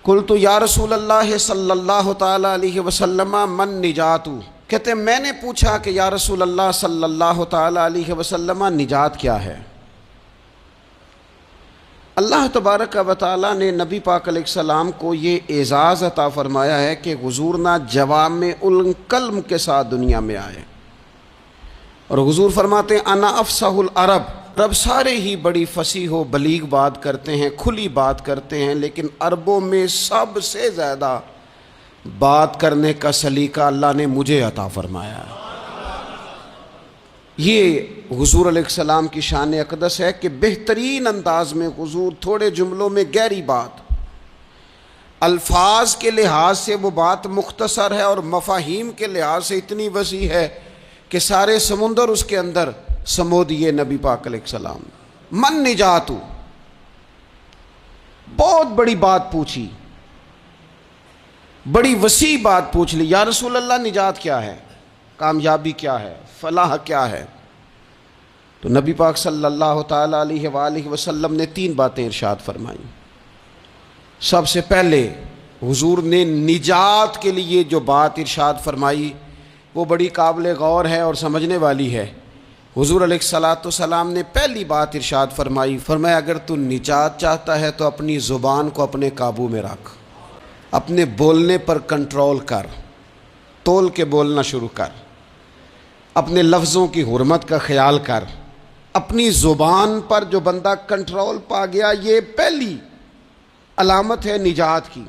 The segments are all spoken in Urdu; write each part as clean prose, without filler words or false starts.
قلت یا رسول اللہ صلی اللہ تعالی علیہ وسلم من نجات، کہتے ہیں میں نے پوچھا کہ یا رسول اللہ صلی اللہ تعالی علیہ وسلم نجات کیا ہے؟ اللہ تبارک و تعالیٰ نے نبی پاک علیہ السلام کو یہ اعزاز عطا فرمایا ہے کہ حضور نہ جوامع الکلم کے ساتھ دنیا میں آئے، اور حضور فرماتے ہیں انا افصح العرب، رب سارے ہی بڑی فصیح و بلیغ بات کرتے ہیں، کھلی بات کرتے ہیں، لیکن عربوں میں سب سے زیادہ بات کرنے کا سلیقہ اللہ نے مجھے عطا فرمایا ہے۔ یہ حضور علیہ السلام کی شان اقدس ہے کہ بہترین انداز میں حضور تھوڑے جملوں میں گہری بات، الفاظ کے لحاظ سے وہ بات مختصر ہے اور مفاہیم کے لحاظ سے اتنی وسیع ہے کہ سارے سمندر اس کے اندر سمو دیے نبی پاک علیہ السلام۔ من نجاتو، بہت بڑی بات پوچھی، بڑی وسیع بات پوچھ لی، یا رسول اللہ نجات کیا ہے، کامیابی کیا ہے، فلاح کیا ہے؟ تو نبی پاک صلی اللہ تعالی علیہ وآلہ وسلم نے 3 باتیں ارشاد فرمائیں۔ سب سے پہلے حضور نے نجات کے لیے جو بات ارشاد فرمائی وہ بڑی قابل غور ہے اور سمجھنے والی ہے۔ حضور علیہ السلام نے پہلی بات ارشاد فرمائی، فرمایا اگر تو نجات چاہتا ہے تو اپنی زبان کو اپنے قابو میں رکھ، اپنے بولنے پر کنٹرول کر، تول کے بولنا شروع کر، اپنے لفظوں کی حرمت کا خیال کر۔ اپنی زبان پر جو بندہ کنٹرول پا گیا، یہ پہلی علامت ہے نجات کی۔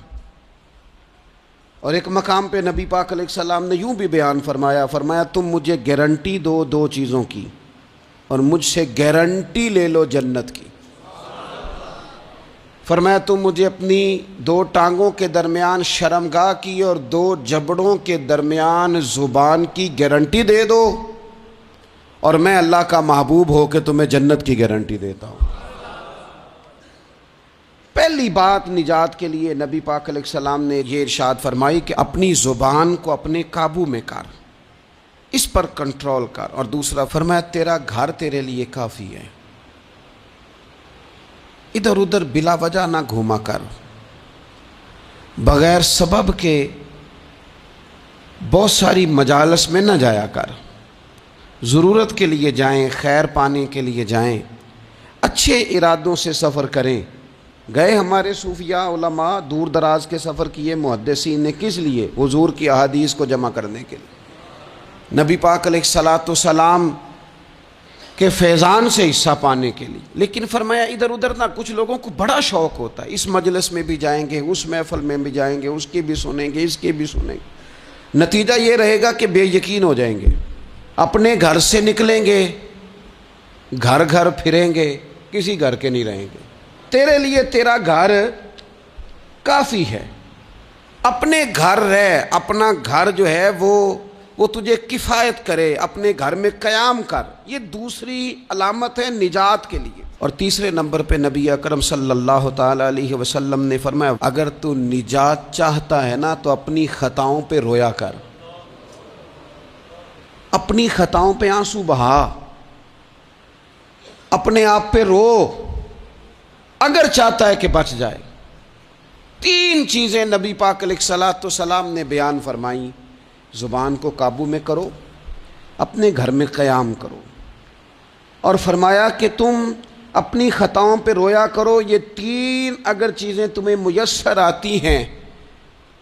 اور ایک مقام پہ نبی پاک علیہ السلام نے یوں بھی بیان فرمایا تم مجھے گارنٹی دو 2 چیزوں کی، اور مجھ سے گارنٹی لے لو جنت کی۔ فرمایا تم مجھے اپنی 2 ٹانگوں کے درمیان شرمگاہ کی اور 2 جبڑوں کے درمیان زبان کی گارنٹی دے دو، اور میں اللہ کا محبوب ہو کے تمہیں جنت کی گارنٹی دیتا ہوں۔ پہلی بات نجات کے لیے نبی پاک علیہ السلام نے یہ ارشاد فرمائی کہ اپنی زبان کو اپنے قابو میں کر، اس پر کنٹرول کر۔ اور دوسرا فرمایا تیرا گھر تیرے لیے کافی ہے، ادھر ادھر بلا وجہ نہ گھوما کر، بغیر سبب کے بہت ساری مجالس میں نہ جایا کر، ضرورت کے لیے جائیں، خیر پانے کے لیے جائیں، اچھے ارادوں سے سفر کریں۔ گئے ہمارے صوفیاء علماء دور دراز کے سفر کیے محدثین نے، کس لیے؟ حضور کی احادیث کو جمع کرنے کے لیے، نبی پاک علیہ السلام کے فیضان سے حصہ پانے کے لیے۔ لیکن فرمایا ادھر ادھر نہ، کچھ لوگوں کو بڑا شوق ہوتا ہے، اس مجلس میں بھی جائیں گے، اس محفل میں بھی جائیں گے، اس کی بھی سنیں گے، اس کی بھی سنیں گے، نتیجہ یہ رہے گا کہ بے یقین ہو جائیں گے، اپنے گھر سے نکلیں گے، گھر گھر پھریں گے، کسی گھر کے نہیں رہیں گے۔ تیرے لیے تیرا گھر کافی ہے، اپنے گھر رہ، اپنا گھر جو ہے وہ تجھے کفایت کرے، اپنے گھر میں قیام کر۔ یہ دوسری علامت ہے نجات کے لیے۔ اور تیسرے نمبر پہ نبی اکرم صلی اللہ تعالی علیہ وسلم نے فرمایا اگر تو نجات چاہتا ہے نا تو اپنی خطاؤں پہ رویا کر، اپنی خطاؤں پہ آنسو بہا، اپنے آپ پہ رو، اگر چاہتا ہے کہ بچ جائے۔ 3 چیزیں نبی پاک علیہ السلام نے بیان فرمائیں، زبان کو قابو میں کرو، اپنے گھر میں قیام کرو، اور فرمایا کہ تم اپنی خطاؤں پہ رویا کرو۔ یہ 3 اگر چیزیں تمہیں میسر آتی ہیں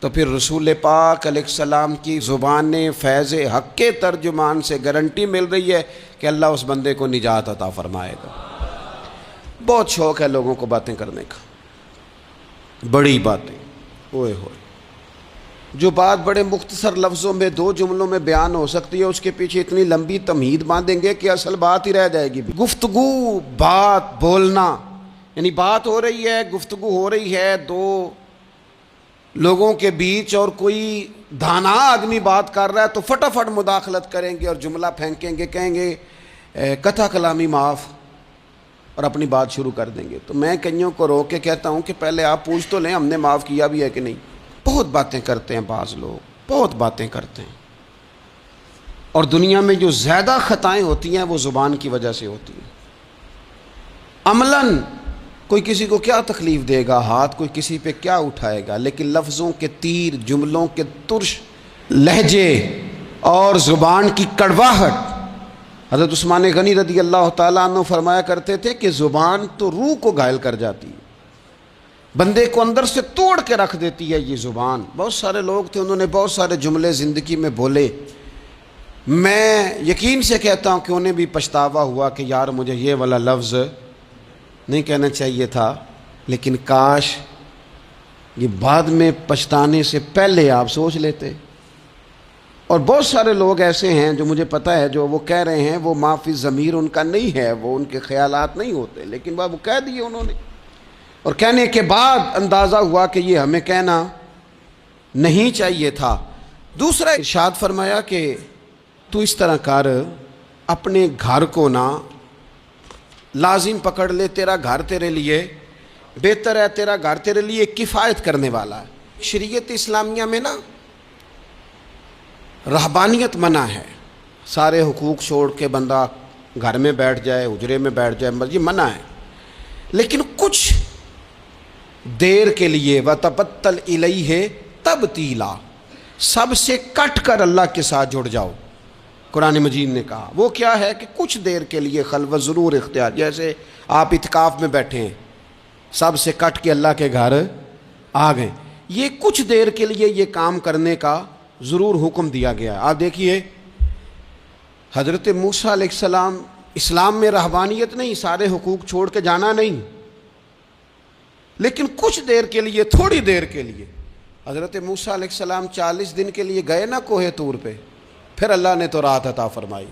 تو پھر رسول پاک علیہ السلام کی زبان فیض حق کے ترجمان سے گارنٹی مل رہی ہے کہ اللہ اس بندے کو نجات عطا فرمائے گا۔ بہت شوق ہے لوگوں کو باتیں کرنے کا، بڑی باتیں، اوئے ہوئے، جو بات بڑے مختصر لفظوں میں 2 جملوں میں بیان ہو سکتی ہے اس کے پیچھے اتنی لمبی تمہید باندھیں گے کہ اصل بات ہی رہ جائے گی۔ گفتگو، بات، بولنا، یعنی بات ہو رہی ہے، گفتگو ہو رہی ہے 2 لوگوں کے بیچ، اور کوئی دانا آدمی بات کر رہا ہے تو فٹافٹ مداخلت کریں گے اور جملہ پھینکیں گے، کہیں گے قطع کلامی معاف، اور اپنی بات شروع کر دیں گے۔ تو میں کئیوں کو روک کے کہتا ہوں کہ پہلے آپ پوچھ تو لیں ہم نے معاف کیا بھی ہے کہ نہیں۔ بہت باتیں کرتے ہیں بعض لوگ، بہت باتیں کرتے ہیں، اور دنیا میں جو زیادہ خطائیں ہوتی ہیں وہ زبان کی وجہ سے ہوتی ہیں۔ عملاً کوئی کسی کو کیا تکلیف دے گا، ہاتھ کوئی کسی پہ کیا اٹھائے گا، لیکن لفظوں کے تیر، جملوں کے ترش لہجے اور زبان کی کڑواہٹ، حضرت عثمان غنی رضی اللہ تعالیٰ عنہ فرمایا کرتے تھے کہ زبان تو روح کو گھائل کر جاتی ہے، بندے کو اندر سے توڑ کے رکھ دیتی ہے یہ زبان۔ بہت سارے لوگ تھے، انہوں نے بہت سارے جملے زندگی میں بولے، میں یقین سے کہتا ہوں کہ انہیں بھی پچھتاوا ہوا کہ یار مجھے یہ والا لفظ نہیں کہنا چاہیے تھا، لیکن کاش یہ بعد میں پچھتانے سے پہلے آپ سوچ لیتے۔ اور بہت سارے لوگ ایسے ہیں جو مجھے پتہ ہے جو وہ کہہ رہے ہیں وہ معافی ضمیر ان کا نہیں ہے، وہ ان کے خیالات نہیں ہوتے، لیکن وہ کہہ دیے انہوں نے، اور کہنے کے بعد اندازہ ہوا کہ یہ ہمیں کہنا نہیں چاہیے تھا۔ دوسرا ارشاد فرمایا کہ تو اس طرح کر، اپنے گھر کو نہ لازم پکڑ لے، تیرا گھر تیرے لیے بہتر ہے، تیرا گھر تیرے لیے کفایت کرنے والا ہے۔ شریعت اسلامیہ میں نا رہبانیت منع ہے، سارے حقوق چھوڑ کے بندہ گھر میں بیٹھ جائے، حجرے میں بیٹھ جائے، یہ منع ہے، لیکن کچھ دیر کے لیے وَتَبَتَّلْ إِلَيْهِ تَبْتِيلًا، سب سے کٹ کر اللہ کے ساتھ جڑ جاؤ۔ قرآن مجید نے کہا وہ کیا ہے کہ کچھ دیر کے لیے خلوت ضرور اختیار، جیسے آپ اعتکاف میں بیٹھے ہیں، سب سے کٹ کے اللہ کے گھر آ گئے، یہ کچھ دیر کے لیے یہ کام کرنے کا ضرور حکم دیا گیا ہے۔ آپ دیکھیے حضرت موسیٰ علیہ السلام، اسلام میں رہبانیت نہیں، سارے حقوق چھوڑ کے جانا نہیں، لیکن کچھ دیر کے لیے، تھوڑی دیر کے لیے حضرت موسیٰ علیہ السلام 40 دن کے لیے گئے نا کوہ طور پہ، پھر اللہ نے تو رات عطا فرمائی،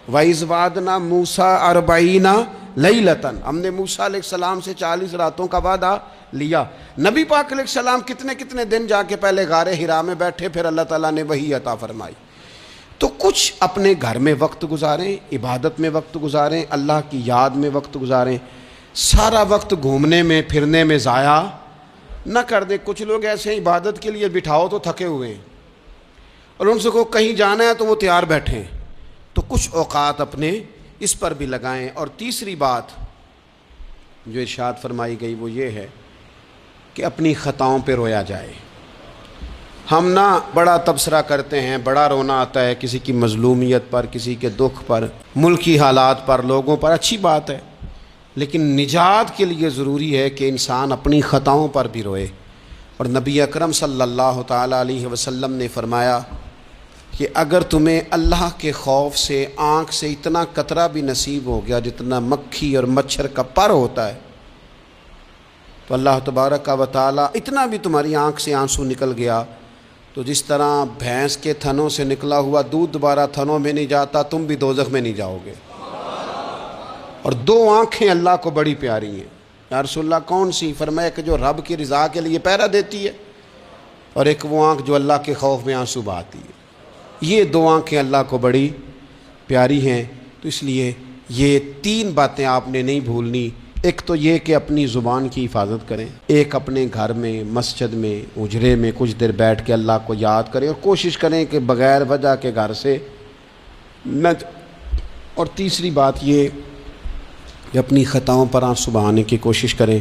وَإِذْ وَعَدْنَا مُوسَىٰ 40 لَيْلَةً، ہم نے موسیٰ علیہ السلام سے 40 راتوں کا وعدہ لیا۔ نبی پاک علیہ السلام کتنے دن جا کے پہلے غار حرا میں بیٹھے، پھر اللہ تعالیٰ نے وحی عطا فرمائی۔ تو کچھ اپنے گھر میں وقت گزاریں، عبادت میں وقت گزاریں، اللہ کی یاد میں وقت گزاریں، سارا وقت گھومنے میں پھرنے میں ضائع نہ کر دیں۔ کچھ لوگ ایسے ہیں عبادت کے لیے بٹھاؤ تو تھکے ہوئے ہیں، اور ان سے کو کہیں جانا ہے تو وہ تیار بیٹھے ہیں، تو کچھ اوقات اپنے اس پر بھی لگائیں۔ اور تیسری بات جو ارشاد فرمائی گئی وہ یہ ہے کہ اپنی خطاؤں پہ رویا جائے۔ ہم نہ بڑا تبصرہ کرتے ہیں، بڑا رونا آتا ہے کسی کی مظلومیت پر، کسی کے دکھ پر، ملکی حالات پر، لوگوں پر، اچھی بات ہے، لیکن نجات کے لیے ضروری ہے کہ انسان اپنی خطاؤں پر بھی روئے۔ اور نبی اکرم صلی اللہ تعالیٰ علیہ وسلم نے فرمایا کہ اگر تمہیں اللہ کے خوف سے آنکھ سے اتنا قطرہ بھی نصیب ہو گیا جتنا مکھی اور مچھر کا پر ہوتا ہے، تو اللہ تبارک و تعالیٰ اتنا بھی تمہاری آنکھ سے آنسو نکل گیا تو جس طرح بھینس کے تھنوں سے نکلا ہوا دودھ دوبارہ تھنوں میں نہیں جاتا، تم بھی دوزخ میں نہیں جاؤ گے۔ اور 2 آنکھیں اللہ کو بڑی پیاری ہیں۔ یا رسول اللہ کون سی؟ فرمایا کہ جو رب کی رضا کے لیے پہرا دیتی ہے، اور ایک وہ آنکھ جو اللہ کے خوف میں آنسو بہاتی ہے۔ یہ 2 آنکھیں اللہ کو بڑی پیاری ہیں، تو اس لیے یہ 3 باتیں آپ نے نہیں بھولنی۔ ایک تو یہ کہ اپنی زبان کی حفاظت کریں، ایک اپنے گھر میں، مسجد میں، حجرے میں کچھ دیر بیٹھ کے اللہ کو یاد کریں، اور کوشش کریں کہ بغیر وجہ کے گھر سے نہ، اور تیسری بات یہ کہ اپنی خطاؤں پر آنسو بہانے کی کوشش کریں۔